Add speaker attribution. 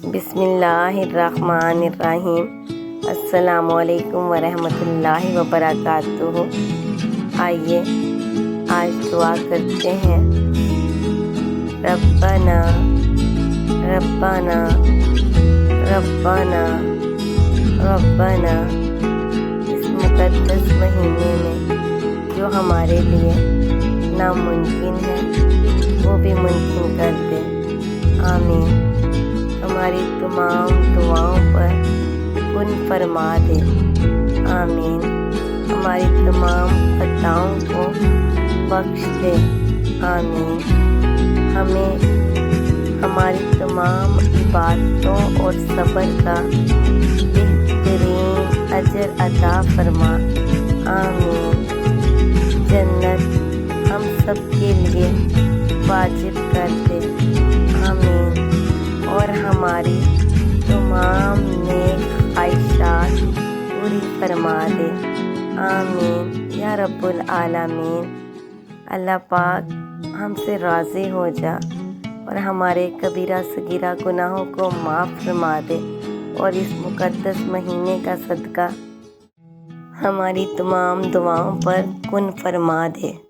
Speaker 1: بسم اللہ الرحمن الرحیم۔ السلام علیکم ورحمۃ اللہ وبرکاتہ۔ آئیے آج دعا کرتے ہیں۔ ربنا ربنا ربنا ربنا۔ اس مقدس مہینے میں جو ہمارے لیے ناممکن ہے وہ بھی ممکن کر دے، آمین۔ ہماری تمام دعاؤں پر کن فرما دے، آمین۔ ہماری تمام خطاؤں کو بخش دے، آمین۔ ہمیں ہماری تمام عبادتوں اور صبر کا بہترین اجر عطا فرما، آمین۔ جنت ہم سب کے لیے واجب کر دے، آمین۔ اور ہماری تمام نیک خواہشات پوری فرما دے، آمین یا رب العالمین۔ اللہ پاک ہم سے راضی ہو جا اور ہمارے کبیرہ صغیرہ گناہوں کو معاف فرما دے، اور اس مقدس مہینے کا صدقہ ہماری تمام دعاؤں پر کن فرما دے۔